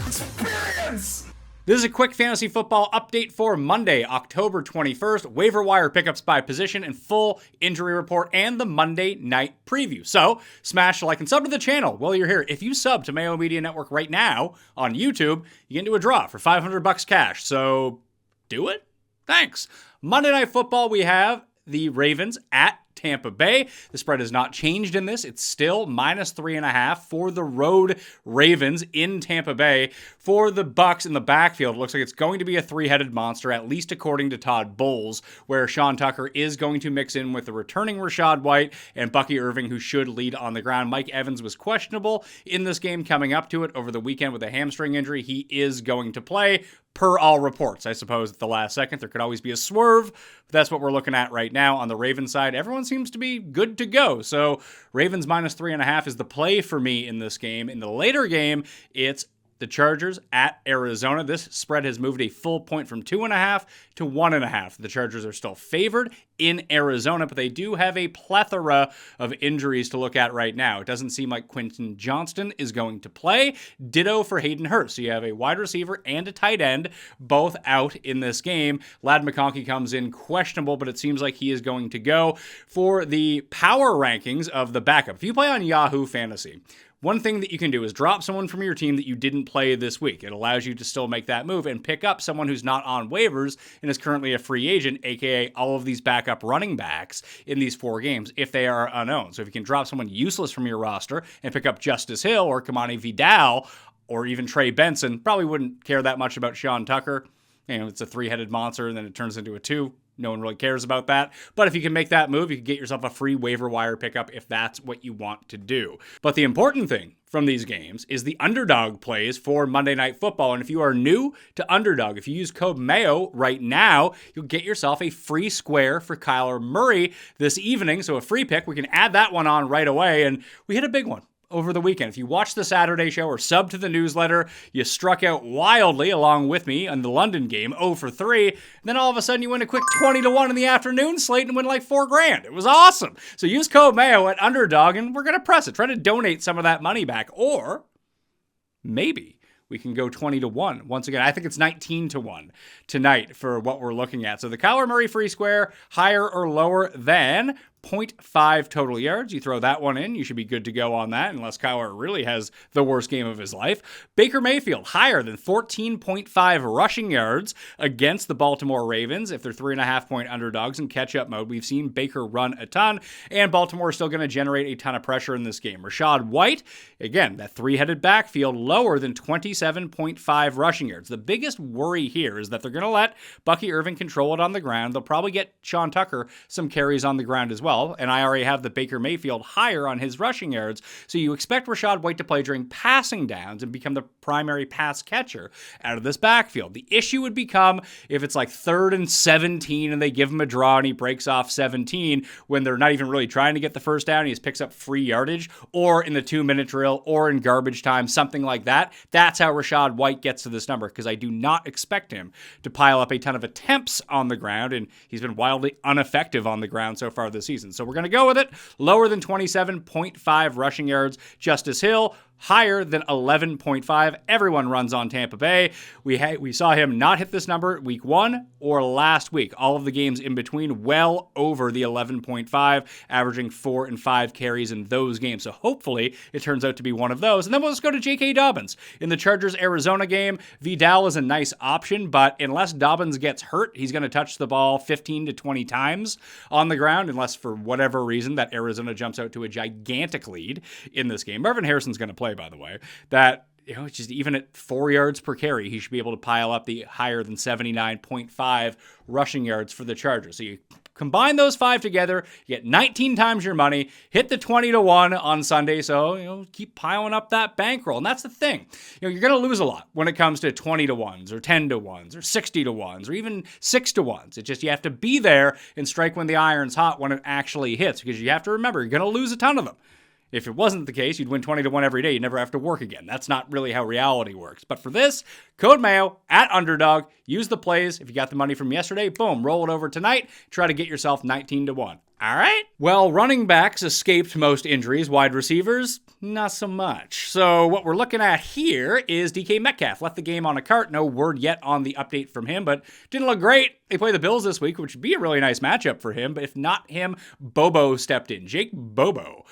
Experience! This is a quick fantasy football update for Monday, October 21st, waiver wire pickups by position and full injury report and the Monday night preview. So smash the like and sub to the channel while you're here. If you sub to Mayo Media Network right now on YouTube, you get into a draw for $500 cash. So do it. Thanks. Monday Night Football, we have the Ravens at Tampa Bay. The spread has not changed in this. It's still -3.5 for the road Ravens in Tampa Bay. For the Bucs in the backfield, it looks like it's going to be a three-headed monster, at least according to Todd Bowles, where Sean Tucker is going to mix in with the returning Rachaad White and Bucky Irving, who should lead on the ground. Mike Evans was questionable in this game coming up to it over the weekend with a hamstring injury. He is going to play, per all reports. I suppose at the last second, there could always be a swerve, but that's what we're looking at right now. On the Ravens side, everyone seems to be good to go. So Ravens -3.5 is the play for me in this game. In the later game, it's the Chargers at Arizona. This spread has moved a full point from 2.5 to 1.5. The Chargers are still favored in Arizona, but they do have a plethora of injuries to look at right now. It doesn't seem like Quentin Johnston is going to play. Ditto for Hayden Hurst. So you have a wide receiver and a tight end both out in this game. Ladd McConkey comes in questionable, but it seems like he is going to go. For the power rankings of the backup, if you play on Yahoo Fantasy, one thing that you can do is drop someone from your team that you didn't play this week. It allows you to still make that move and pick up someone who's not on waivers and is currently a free agent, aka all of these backup running backs in these 4 games if they are unowned. So if you can drop someone useless from your roster and pick up Justice Hill or Kamani Vidal or even Trey Benson, probably wouldn't care that much about Sean Tucker. You know, it's a 3-headed monster and then it turns into a 2. No one really cares about that. But if you can make that move, you can get yourself a free waiver wire pickup if that's what you want to do. But the important thing from these games is the underdog plays for Monday Night Football. And if you are new to underdog, if you use code MAYO right now, you'll get yourself a free square for Kyler Murray this evening. So a free pick, we can add that one on right away. And we hit a big one over the weekend. If you watch the Saturday show or sub to the newsletter, you struck out wildly along with me on the London game, 0 for 3. And then all of a sudden you win a quick 20-1 in the afternoon slate and win like $4,000. It was awesome. So use code Mayo at Underdog and we're going to press it. Try to donate some of that money back. Or maybe we can go 20-1. Once again, I think it's 19-1 tonight for what we're looking at. So the Kyler Murray free square, higher or lower than 0.5 total yards. You throw that one in, you should be good to go on that, unless Kyler really has the worst game of his life. Baker Mayfield, higher than 14.5 rushing yards against the Baltimore Ravens. If they're 3.5-point underdogs in catch-up mode, we've seen Baker run a ton, and Baltimore is still going to generate a ton of pressure in this game. Rachaad White, again, that 3-headed backfield, lower than 27.5 rushing yards. The biggest worry here is that they're going to let Bucky Irving control it on the ground. They'll probably get Sean Tucker some carries on the ground as well. And I already have the Baker Mayfield higher on his rushing yards. So you expect Rachaad White to play during passing downs and become the primary pass catcher out of this backfield. The issue would become if it's like 3rd and 17 and they give him a draw and he breaks off 17 when they're not even really trying to get the first down. He just picks up free yardage, or in the 2-minute drill, or in garbage time, something like that. That's how Rachaad White gets to this number, because I do not expect him to pile up a ton of attempts on the ground, and he's been wildly ineffective on the ground so far this season. So we're going to go with it. Lower than 27.5 rushing yards. Justice Hill, higher than 11.5. Everyone runs on Tampa Bay. We saw him not hit this number week 1 or last week. All of the games in between well over the 11.5, averaging 4 and 5 carries in those games. So hopefully it turns out to be one of those. And then we'll just go to J.K. Dobbins. In the Chargers-Arizona game, Vidal is a nice option, but unless Dobbins gets hurt, he's going to touch the ball 15 to 20 times on the ground, unless for whatever reason that Arizona jumps out to a gigantic lead in this game. Marvin Harrison's going to play, by the way, that, you know, just even at 4 yards per carry, he should be able to pile up the higher than 79.5 rushing yards for the Chargers. So you combine those 5 together, you get 19 times your money, hit the 20-1 on Sunday. So, you know, keep piling up that bankroll. And that's the thing. You know, you're going to lose a lot when it comes to 20-1s or 10-1s or 60-1s or even 6-1s. It's just you have to be there and strike when the iron's hot when it actually hits, because you have to remember you're going to lose a ton of them. If it wasn't the case, you'd win 20-1 every day. You'd never have to work again. That's not really how reality works. But for this, code Mayo at underdog. Use the plays. If you got the money from yesterday, boom, roll it over tonight. Try to get yourself 19-1. All right? Well, running backs escaped most injuries. Wide receivers, not so much. So what we're looking at here is DK Metcalf. Left the game on a cart. No word yet on the update from him, but didn't look great. They play the Bills this week, which would be a really nice matchup for him. But if not him, Bobo stepped in. Jake Bobo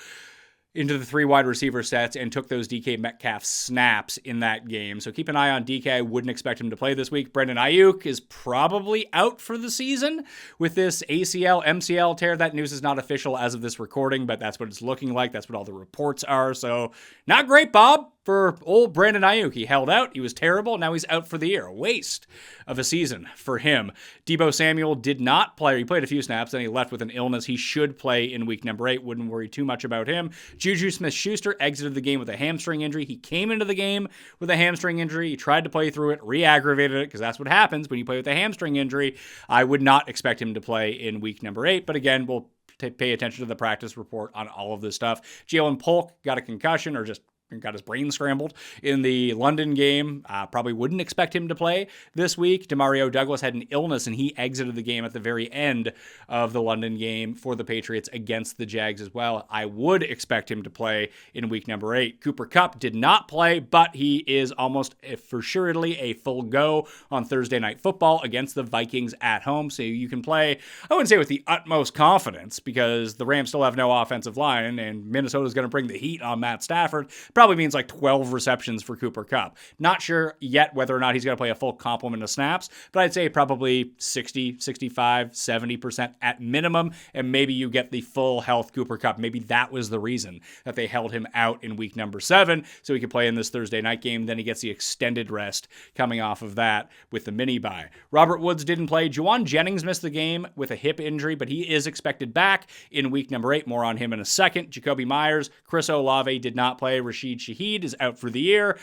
into the 3 wide receiver sets and took those DK Metcalf snaps in that game. So keep an eye on DK. I wouldn't expect him to play this week. Brandon Ayuk is probably out for the season with this ACL, MCL tear. That news is not official as of this recording, but that's what it's looking like. That's what all the reports are. So not great, Bob, for old Brandon Ayuk. He held out. He was terrible. Now he's out for the year. A waste of a season for him. Deebo Samuel did not play. He played a few snaps, then he left with an illness. He should play in week number 8. Wouldn't worry too much about him. Juju Smith-Schuster exited the game with a hamstring injury. He came into the game with a hamstring injury. He tried to play through it, re-aggravated it, because that's what happens when you play with a hamstring injury. I would not expect him to play in week number 8, but again, we'll pay attention to the practice report on all of this stuff. Jalen Polk got a concussion, or just got his brain scrambled in the London game. Probably wouldn't expect him to play this week. Demario Douglas had an illness, and he exited the game at the very end of the London game for the Patriots against the Jags as well. I would expect him to play in week number 8. Cooper Kupp did not play, but he is almost for suredly a full go on Thursday Night Football against the Vikings at home. So you can play, I wouldn't say with the utmost confidence, because the Rams still have no offensive line, and Minnesota's going to bring the heat on Matt Stafford. Probably means like 12 receptions for Cooper Kupp. Not sure yet whether or not he's going to play a full complement of snaps, but I'd say probably 60, 65, 70% at minimum, and maybe you get the full health Cooper Kupp. Maybe that was the reason that they held him out in week number 7, so he could play in this Thursday night game. Then he gets the extended rest coming off of that with the mini bye. Robert Woods didn't play. Juwan Jennings missed the game with a hip injury, but he is expected back in week number 8. More on him in a second. Jacoby Myers, Chris Olave did not play. Rashid Shaheed is out for the year.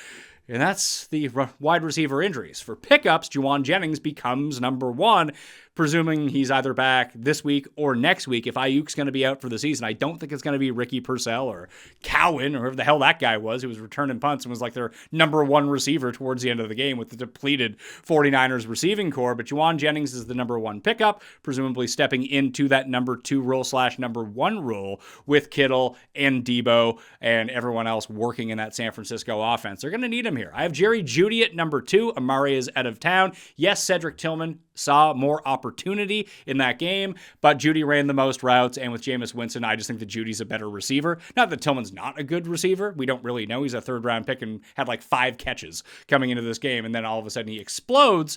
And that's the wide receiver injuries. For pickups, Juwan Jennings becomes number 1, presuming he's either back this week or next week. If Ayuk's going to be out for the season, I don't think it's going to be Ricky Purcell or Cowan or whoever the hell that guy was who was returning punts and was like their number 1 receiver towards the end of the game with the depleted 49ers receiving core. But Juwan Jennings is the number 1 pickup, presumably stepping into that number 2 role / number 1 role with Kittle and Deebo and everyone else working in that San Francisco offense. They're going to need him here. I have Jerry Jeudy at number 2. Amari is out of town. Yes, Cedric Tillman saw more opportunity in that game, but Jeudy ran the most routes, and with Jameis Winston, I just think that Judy's a better receiver. Not that Tillman's not a good receiver. We don't really know. He's a 3rd-round pick and had like 5 catches coming into this game, and then all of a sudden he explodes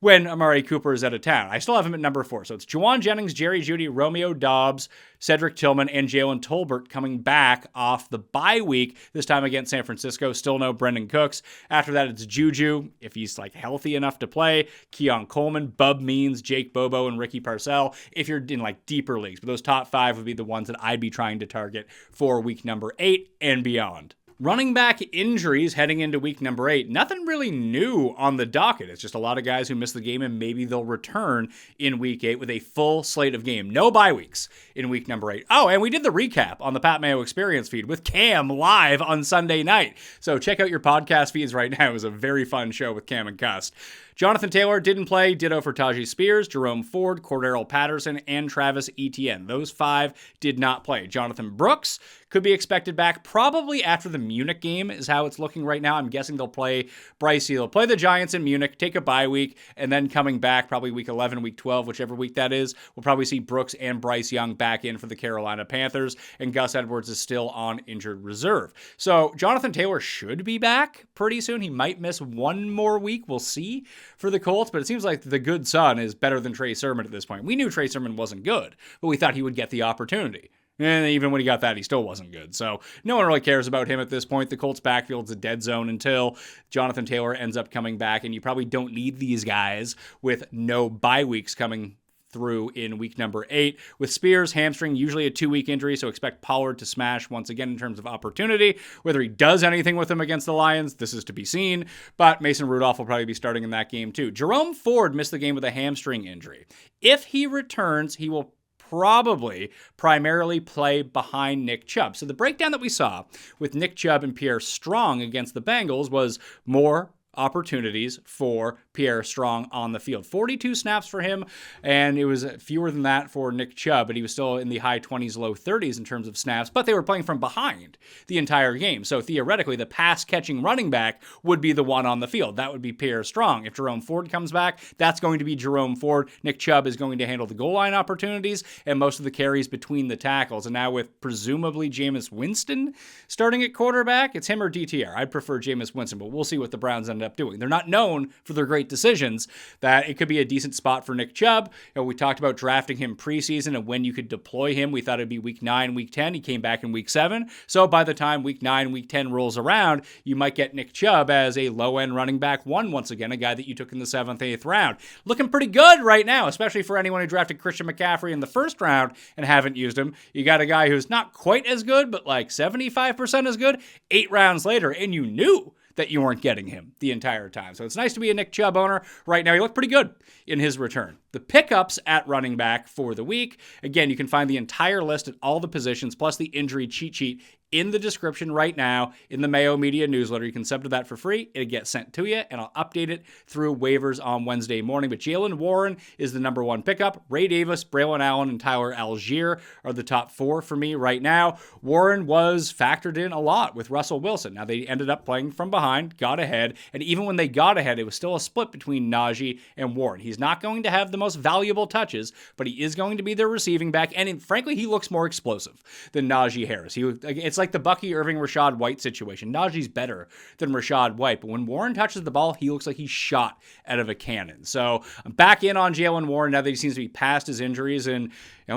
when Amari Cooper is out of town. I still have him at number 4. So it's Juwan Jennings, Jerry Jeudy, Romeo Doubs, Cedric Tillman, and Jalen Tolbert coming back off the bye week, this time against San Francisco. Still no Brendan Cooks. After that, it's Juju, if he's like healthy enough to play, Keon Coleman, Bub Means, Jake Bobo, and Ricky Parcell, if you're in like deeper leagues. But those top 5 would be the ones that I'd be trying to target for week number 8 and beyond. Running back injuries heading into week number 8. Nothing really new on the docket. It's just a lot of guys who missed the game, and maybe they'll return in week 8 with a full slate of game. No bye weeks in week number 8. Oh, and we did the recap on the Pat Mayo Experience feed with Cam live on Sunday night. So check out your podcast feeds right now. It was a very fun show with Cam and Cust. Jonathan Taylor didn't play. Ditto for Tajay Spears, Jerome Ford, Cordero Patterson, and Travis Etienne. Those 5 did not play. Jonathan Brooks could be expected back probably after the Munich game is how it's looking right now. I'm guessing they'll play Bryce. They'll play the Giants in Munich, take a bye week, and then coming back probably week 11, week 12, whichever week that is, we'll probably see Brooks and Bryce Young back in for the Carolina Panthers, and Gus Edwards is still on injured reserve. So Jonathan Taylor should be back pretty soon. He might miss 1 more week. We'll see for the Colts, but it seems like the good son is better than Trey Sermon at this point. We knew Trey Sermon wasn't good, but we thought he would get the opportunity. And even when he got that, he still wasn't good. So no one really cares about him at this point. The Colts backfield's a dead zone until Jonathan Taylor ends up coming back, and you probably don't need these guys with no bye weeks coming through in week number 8. With Spears, hamstring, usually a 2-week injury, so expect Pollard to smash once again in terms of opportunity. Whether he does anything with them against the Lions, this is to be seen, but Mason Rudolph will probably be starting in that game too. Jerome Ford missed the game with a hamstring injury. If he returns, he will probably primarily play behind Nick Chubb. So the breakdown that we saw with Nick Chubb and Pierre Strong against the Bengals was more opportunities for Pierre Strong on the field. 42 snaps for him, and it was fewer than that for Nick Chubb, but he was still in the high 20s, low 30s in terms of snaps, but they were playing from behind the entire game. So theoretically, the pass-catching running back would be the one on the field. That would be Pierre Strong. If Jerome Ford comes back, that's going to be Jerome Ford. Nick Chubb is going to handle the goal line opportunities and most of the carries between the tackles. And now with presumably Jameis Winston starting at quarterback, it's him or DTR. I'd prefer Jameis Winston, but we'll see what the Browns end up doing. They're not known for their great decisions. That it could be a decent spot for Nick Chubb. We talked about drafting him preseason and when you could deploy him. We thought it'd be week 9, week 10. He came back in week 7. So by the time week 9, week 10 rolls around, you might get Nick Chubb as a low-end running back one once again, a guy that you took in the 7th, 8th round. Looking pretty good right now, especially for anyone who drafted Christian McCaffrey in the 1st round and haven't used him. You got a guy who's not quite as good, but like 75% as good 8 rounds later, and you knew that you weren't getting him the entire time. So it's nice to be a Nick Chubb owner right now. He looked pretty good in his return. The pickups at running back for the week. Again, you can find the entire list at all the positions, plus the injury cheat sheet in the description right now in the Mayo Media newsletter. You can sub to that for free. It'll get sent to you, and I'll update it through waivers on Wednesday morning. But Jaylen Warren is the number 1 pickup. Ray Davis, Braylon Allen, and Tyler Algier are the top 4 for me right now. Warren was factored in a lot with Russell Wilson. Now, they ended up playing from behind, got ahead, and even when they got ahead, it was still a split between Najee and Warren. He's not going to have the most valuable touches, but he is going to be their receiving back, and frankly, he looks more explosive than Najee Harris. It's like the Bucky Irving Rashad White situation. Najee's better than Rashad White, but when Warren touches the ball, he looks like he's shot out of a cannon. So I'm back in on Jaylen Warren now that he seems to be past his injuries, and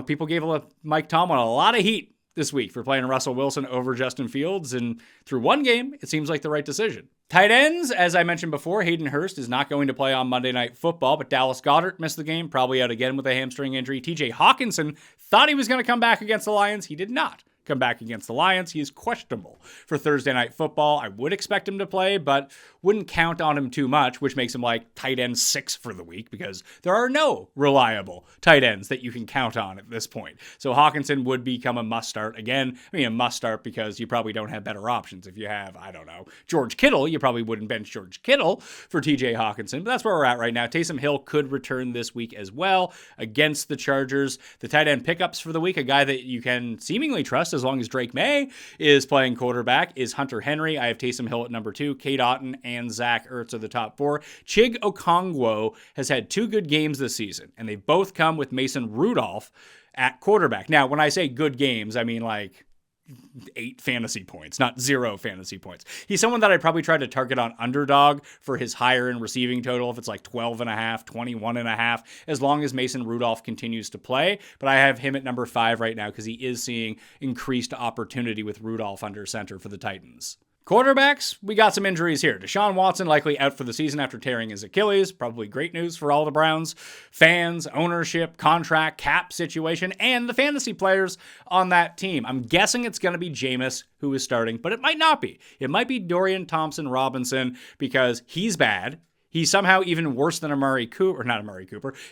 people gave Mike Tomlin a lot of heat this week for playing Russell Wilson over Justin Fields, and through one game, it seems like the right decision. Tight ends, as I mentioned before, Hayden Hurst is not going to play on Monday Night Football, but Dallas Goedert missed the game, probably out again with a hamstring injury. TJ Hawkinson thought he was going to come back against the Lions. He did not come back against the Lions. He is questionable for Thursday Night Football. I would expect him to play, but wouldn't count on him too much, which makes him like tight end 6 for the week because there are no reliable tight ends that you can count on at this point. So Hawkinson would become a must start again. I mean, a must start because you probably don't have better options. If you have, I don't know, George Kittle, you probably wouldn't bench George Kittle for TJ Hawkinson, but that's where we're at right now. Taysom Hill could return this week as well against the Chargers. The tight end pickups for the week, a guy that you can seemingly trust as long as Drake May is playing quarterback, is Hunter Henry. I have Taysom Hill at number 2, Cade Otton and Zach Ertz are the top 4. Chig Okongwu has had 2 good games this season, and they both come with Mason Rudolph at quarterback. Now, when I say good games, I mean like 8 fantasy points, not 0 fantasy points. He's someone that I'd probably try to target on underdog for his higher in receiving total if it's like 12.5, 21.5, as long as Mason Rudolph continues to play. But I have him at number 5 right now because he is seeing increased opportunity with Rudolph under center for the Titans. Quarterbacks, we got some injuries here. Deshaun Watson likely out for the season after tearing his Achilles. Probably great news for all the Browns fans, ownership, contract, cap situation, and the fantasy players on that team. I'm guessing it's going to be Jameis who is starting, but it might not be. It might be Dorian Thompson-Robinson because he's bad. He's somehow even worse than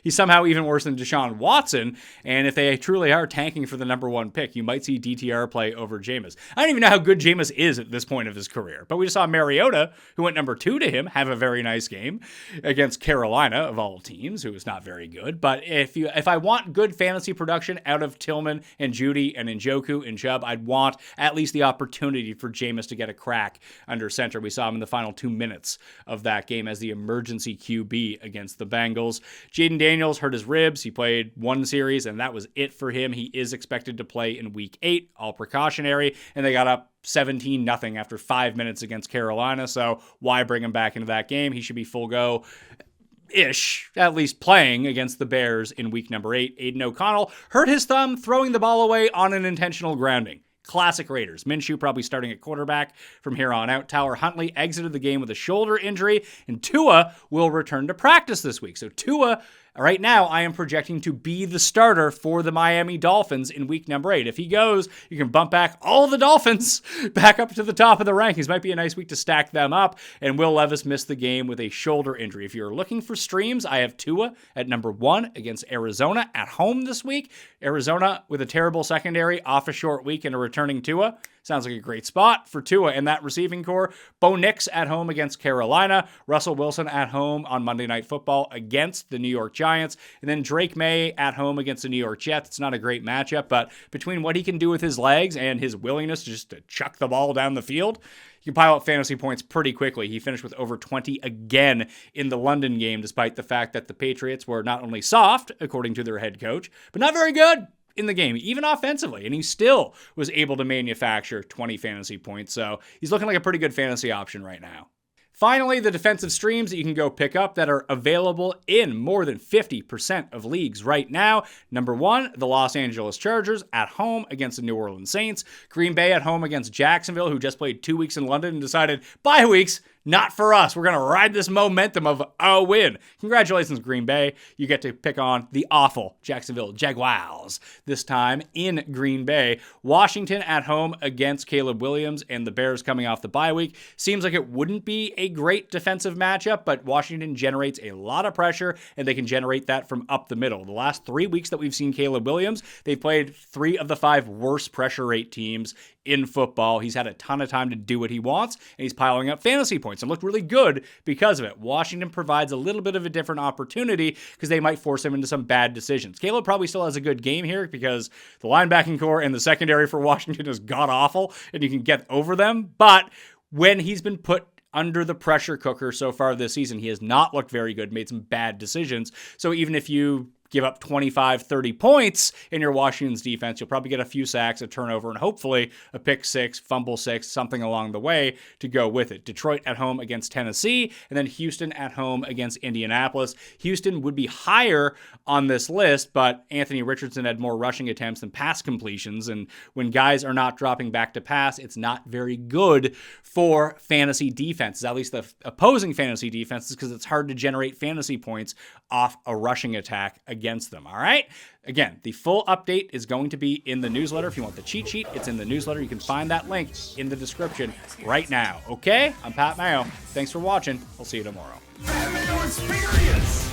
He's somehow even worse than Deshaun Watson. And if they truly are tanking for the number 1 pick, you might see DTR play over Jameis. I don't even know how good Jameis is at this point of his career. But we just saw Mariota, who went number 2 to him, have a very nice game against Carolina, of all teams, who is not very good. But if I want good fantasy production out of Tillman and Judy and Njoku and Chubb, I'd want at least the opportunity for Jameis to get a crack under center. We saw him in the final 2 minutes of that game as the emergency QB against the Bengals. Jaden Daniels hurt his ribs. He played 1 series, and that was it for him. He is expected to play in week 8, all precautionary, and they got up 17-0 after 5 minutes against Carolina, so why bring him back into that game? He should be full go-ish, at least playing against the Bears in week number 8. Aiden O'Connell hurt his thumb throwing the ball away on an intentional grounding. Classic Raiders. Minshew probably starting at quarterback from here on out. Tyler Huntley exited the game with a shoulder injury, and Tua will return to practice this week. So Tua Right now, I am projecting to be the starter for the Miami Dolphins in week number 8. If he goes, you can bump back all the Dolphins back up to the top of the rankings. Might be a nice week to stack them up. And Will Levis missed the game with a shoulder injury. If you're looking for streams, I have Tua at number 1 against Arizona at home this week. Arizona with a terrible secondary, off a short week and a returning Tua. Sounds like a great spot for Tua and that receiving core. Bo Nix at home against Carolina. Russell Wilson at home on Monday Night Football against the New York Giants. And then Drake May at home against the New York Jets. It's not a great matchup, but between what he can do with his legs and his willingness just to chuck the ball down the field, you can pile up fantasy points pretty quickly. He finished with over 20 again in the London game, despite the fact that the Patriots were not only soft, according to their head coach, but not very good in the game, even offensively, and he still was able to manufacture 20 fantasy points, so he's looking like a pretty good fantasy option right now. Finally, the defensive streams that you can go pick up that are available in more than 50% of leagues right now. Number 1, the Los Angeles Chargers at home against the New Orleans Saints. Green Bay at home against Jacksonville, who just played 2 weeks in London and decided, bye weeks, not for us. We're going to ride this momentum of a win. Congratulations, Green Bay. You get to pick on the awful Jacksonville Jaguars this time in Green Bay. Washington at home against Caleb Williams and the Bears coming off the bye week. Seems like it wouldn't be a great defensive matchup, but Washington generates a lot of pressure, and they can generate that from up the middle. The last 3 weeks that we've seen Caleb Williams, they've played 3 of the 5 worst pressure rate teams in football. He's had a ton of time to do what he wants, and he's piling up fantasy points and looked really good because of it. Washington provides a little bit of a different opportunity because they might force him into some bad decisions. Caleb probably still has a good game here because the linebacking core and the secondary for Washington is god-awful, and you can get over them, but when he's been put under the pressure cooker so far this season, he has not looked very good, made some bad decisions. So even if you give up 25, 30 points in your Washington's defense, you'll probably get a few sacks, a turnover, and hopefully a pick 6, fumble 6, something along the way to go with it. Detroit at home against Tennessee, and then Houston at home against Indianapolis. Houston would be higher on this list, but Anthony Richardson had more rushing attempts than pass completions, and when guys are not dropping back to pass, it's not very good for fantasy defenses, at least the opposing fantasy defenses, because it's hard to generate fantasy points off a rushing attack against them, all right? Again, the full update is going to be in the newsletter. If you want the cheat sheet, it's in the newsletter. You can find that link in the description right now, okay? I'm Pat Mayo. Thanks for watching. We'll see you tomorrow. Mayo experience!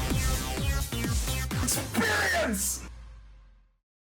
Experience!